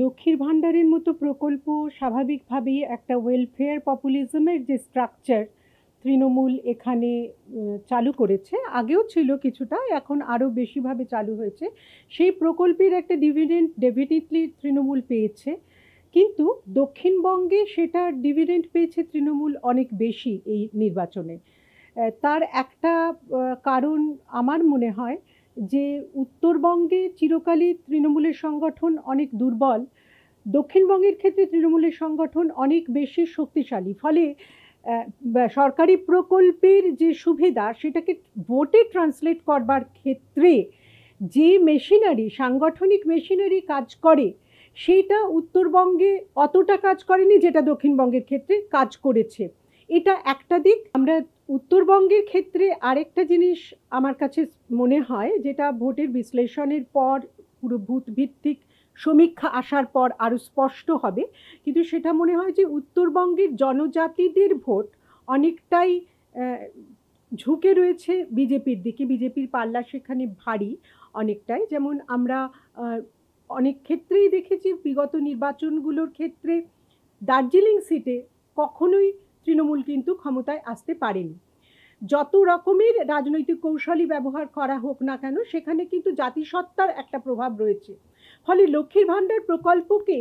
লক্ষ্মীর ভাণ্ডারের মতো প্রকল্প স্বাভাবিকভাবেই একটা ওয়েলফেয়ার পপুলিজমের যে স্ট্রাকচার তৃণমূল এখানে চালু করেছে, আগেও ছিল কিছুটা, এখন আরও বেশিভাবে চালু হয়েছে। সেই প্রকল্পের একটা ডিভিডেন্ড ডেফিনেটলি তৃণমূল পেয়েছে, কিন্তু দক্ষিণবঙ্গে সেটা ডিভিডেন্ড পেয়েছে তৃণমূল অনেক বেশি এই নির্বাচনে। তার একটা কারণ আমার মনে হয় যে উত্তরবঙ্গে চিরকালই তৃণমূলের সংগঠন অনেক দুর্বল, দক্ষিণবঙ্গের ক্ষেত্রে তৃণমূলের সংগঠন অনেক বেশি শক্তিশালী। ফলে সরকারি প্রকল্পের যে সুবিধা সেটাকে ভোটে ট্রান্সলেট করবার ক্ষেত্রে যে মেশিনারি, সাংগঠনিক মেশিনারি কাজ করে, সেইটা উত্তরবঙ্গে অতটা কাজ করেনি যেটা দক্ষিণবঙ্গের ক্ষেত্রে কাজ করেছে। এটা একটা দিক। আমরা উত্তরবঙ্গের ক্ষেত্রে আরেকটা জিনিস আমার কাছে মনে হয়, যেটা ভোটের বিশ্লেষণের পর পুরো বুথ ভিত্তিক সমীক্ষা আসার পর আরও স্পষ্ট হবে, কিন্তু সেটা মনে হয় যে উত্তরবঙ্গের জনজাতিদের ভোট অনেকটাই ঝুঁকে রয়েছে বিজেপির দিকে। বিজেপির পাল্লা সেখানে ভারী অনেকটাই। যেমন আমরা অনেক ক্ষেত্রেই দেখেছি বিগত নির্বাচনগুলোর ক্ষেত্রে দার্জিলিং সিটে কখনোই তৃণমূল কিন্তু ক্ষমতায় আসতে পারেনি। যত রকমের রাজনৈতিক কৌশলই ব্যবহার করা হোক না কেন, সেখানে কিন্তু জাতিসত্তার একটা প্রভাব রয়েছে। ফলে লক্ষ্মীর ভাণ্ডার প্রকল্পকে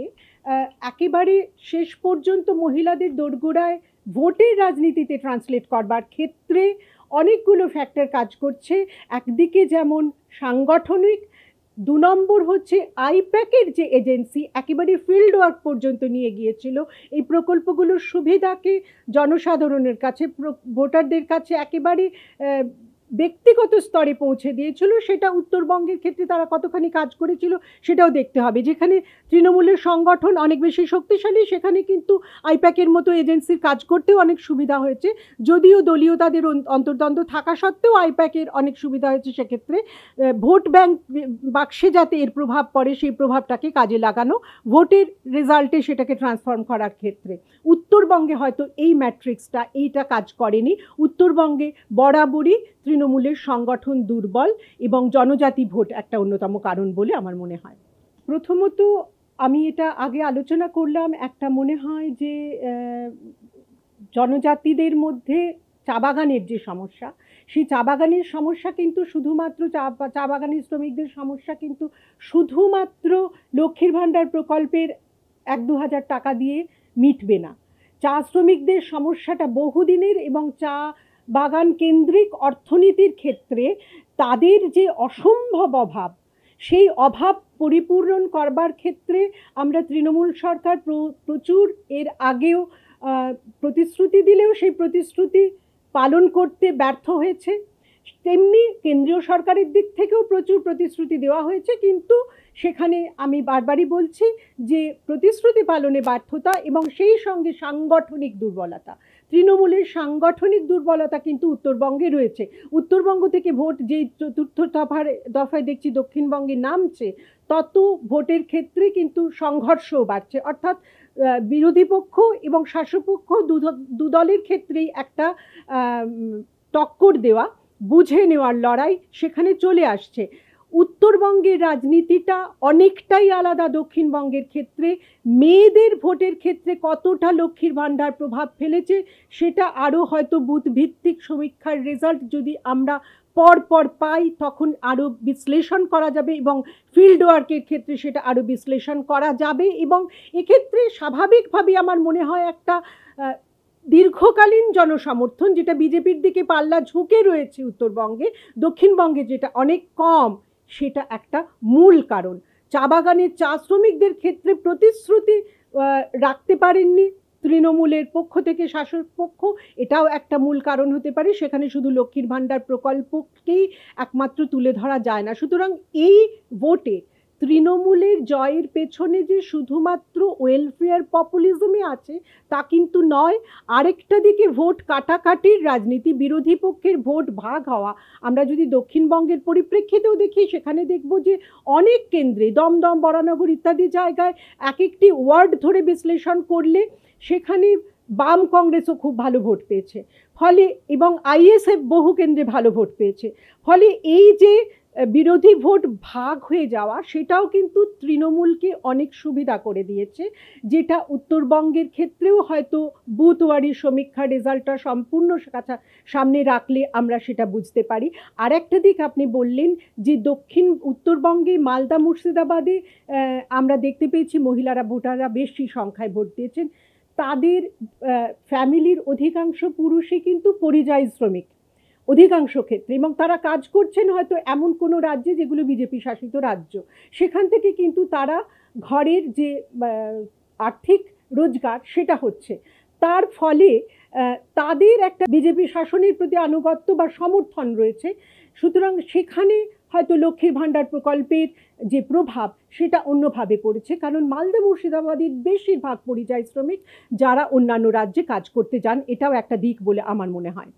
একেবারে শেষ পর্যন্ত মহিলাদের দোরগোড়ায় ভোটের রাজনীতিতে ট্রান্সলেট করবার ক্ষেত্রে অনেকগুলো ফ্যাক্টর কাজ করছে। একদিকে যেমন সাংগঠনিক, 2 নম্বর হচ্ছে আইপ্যাকের যে এজেন্সি একেবারে ফিল্ড ওয়ার্ক পর্যন্ত নিয়ে গিয়েছিল, এই প্রকল্পগুলোর সুবিধাকে জনসাধারণের কাছে, ভোটারদের কাছে একেবারে ব্যক্তিগত স্তরে পৌঁছে দিয়েছিল। সেটা উত্তরবঙ্গের ক্ষেত্রে তারা কতখানি কাজ করেছিল সেটাও দেখতে হবে। যেখানে তৃণমূলের সংগঠন অনেক বেশি শক্তিশালী, সেখানে কিন্তু আইপ্যাকের মতো এজেন্সির কাজ করতেও অনেক সুবিধা হয়েছে। যদিও দলীয় তাদের অন্তর্দ্বন্দ্ব থাকা সত্ত্বেও আইপ্যাকের অনেক সুবিধা হয়েছে। সেক্ষেত্রে ভোট ব্যাংক বাক্সে যাতে এর প্রভাব পড়ে, সেই প্রভাবটাকে কাজে লাগানো, ভোটের রেজাল্টে সেটাকে ট্রান্সফর্ম করার ক্ষেত্রে। উত্তরবঙ্গে হয়তো এই ম্যাট্রিক্সটা, এইটা কাজ করেনি। উত্তরবঙ্গে বরাবরই তৃণমূলের সংগঠন দুর্বল এবং জনজাতি ভোট একটা অন্যতম কারণ বলে আমার মনে হয়। প্রথমত আমি এটা আগে আলোচনা করলাম, একটা মনে হয় যে জনজাতিদের মধ্যে চা বাগানের যে সমস্যা, সেই চা বাগানের সমস্যা কিন্তু শুধুমাত্র চা বাগানের শ্রমিকদের সমস্যা কিন্তু শুধুমাত্র লক্ষ্মীর ভাণ্ডার প্রকল্পের 1-2 হাজার টাকা দিয়ে মিটবে না। চা শ্রমিকদের সমস্যাটা বহুদিনের, এবং চা বাগান কেন্দ্রিক অর্থনীতির ক্ষেত্রে তাদের যে অসম্ভব অভাব, সেই অভাব পরিপূরণ করবার ক্ষেত্রে আমরা তৃণমূল সরকার প্রচুর এর আগেও প্রতিশ্রুতি দিলেও সেই প্রতিশ্রুতি পালন করতে ব্যর্থ হয়েছে। তেমনি কেন্দ্রীয় সরকারের দিক থেকেও প্রচুর প্রতিশ্রুতি দেওয়া হয়েছে, কিন্তু সেখানে আমি বারবারই বলছি যে প্রতিশ্রুতি পালনে ব্যর্থতা এবং সেই সঙ্গে সাংগঠনিক দুর্বলতা। তৃণমূলের সাংগঠনিক দুর্বলতা কিন্তু উত্তরবঙ্গে রয়েছে। উত্তরবঙ্গ থেকে ভোট যেই চতুর্থ দফায় দেখছি দক্ষিণবঙ্গে নামছে, তত ভোটের ক্ষেত্রে কিন্তু সংঘর্ষও বাড়ছে। অর্থাৎ বিরোধী পক্ষ এবং শাসকপক্ষ দু দলের ক্ষেত্রেই একটা টক্কর দেওয়া, বুঝে নেওয়ার লড়াই সেখানে চলে আসছে। উত্তরবঙ্গের রাজনীতিটা অনেকটাই আলাদা দক্ষিণবঙ্গের ক্ষেত্রে। মেয়েদের ভোটের ক্ষেত্রে কতটা লক্ষ্মীর ভাণ্ডার প্রভাব ফেলেছে সেটা আরও হয়তো বুথ ভিত্তিক সমীক্ষার রেজাল্ট যদি আমরা পর পাই, তখন আরও বিশ্লেষণ করা যাবে, এবং ফিল্ড ওয়ার্কের ক্ষেত্রে সেটা আরও বিশ্লেষণ করা যাবে। এবং এক্ষেত্রে স্বাভাবিকভাবে আমার মনে হয় একটা দীর্ঘকালীন জনসমর্থন, যেটা বিজেপির দিকে পাল্লা ঝুঁকে রয়েছে উত্তরবঙ্গে, দক্ষিণবঙ্গে যেটা অনেক কম, সেটা একটা মূল কারণ। চা বাগানের চা শ্রমিকদের ক্ষেত্রে প্রতিশ্রুতি রাখতে পারেননি তৃণমূলের পক্ষ থেকে শাসক পক্ষ, এটাও একটা মূল কারণ হতে পারে। সেখানে শুধু লক্ষ্মীর ভাণ্ডার প্রকল্পকেই একমাত্র তুলে ধরা যায় না। সুতরাং এই ভোটে তৃণমূলের জয়ের পেছনে যে শুধুমাত্র ওয়েলফেয়ার পপুলিজমই আছে তা কিন্তু নয়। আরেকটা দিকে ভোট কাটাকাটির রাজনীতি, বিরোধী পক্ষের ভোট ভাগ হওয়া। আমরা যদি দক্ষিণবঙ্গের পরিপ্রেক্ষিতেও দেখি, সেখানে দেখব যে অনেক কেন্দ্রে, দমদম, বরানগর ইত্যাদি জায়গায় এক একটি ওয়ার্ড ধরে বিশ্লেষণ করলে সেখানে বাম কংগ্রেসও খুব ভালো ভোট পেয়েছে। ফলে এবং আইএসএফ বহু কেন্দ্রে ভালো ভোট পেয়েছে। ফলে এই যে বিরোধী ভোট ভাগ হয়ে যাওয়া, সেটাও কিন্তু তৃণমূলকে অনেক সুবিধা করে দিয়েছে, যেটা উত্তরবঙ্গের ক্ষেত্রেও হয়তো বুথওয়ারি সমীক্ষা রেজাল্টটা সম্পূর্ণ সামনে রাখলে আমরা সেটা বুঝতে পারি। আর একটা দিক আপনি বললেন যে দক্ষিণ উত্তরবঙ্গে মালদা মুর্শিদাবাদে আমরা দেখতে পেয়েছি মহিলারা ভোটাররা বেশি সংখ্যায় ভোট দিয়েছেন। তাদের ফ্যামিলির অধিকাংশ পুরুষই কিন্তু পরিযায়ী শ্রমিক অধিকাংশ ক্ষেত্রে, এবং তারা কাজ করছেন হয়তো এমন কোনো রাজ্যে যেগুলো বিজেপি শাসিত রাজ্য, সেখান থেকে কিন্তু তারা ঘরের যে আর্থিক রোজগার সেটা হচ্ছে। তার ফলে তাদের একটা বিজেপি শাসনের প্রতি আনুগত্য বা সমর্থন রয়েছে। সুতরাং সেখানে হয়তো লক্ষ্মীর ভাণ্ডার প্রকল্পের যে প্রভাব সেটা অন্যভাবে পড়েছে, কারণ মালদা মুর্শিদাবাদের বেশিরভাগ পরিযায়ী শ্রমিক যারা অন্যান্য রাজ্যে কাজ করতে যান, এটাও একটা দিক বলে আমার মনে হয়।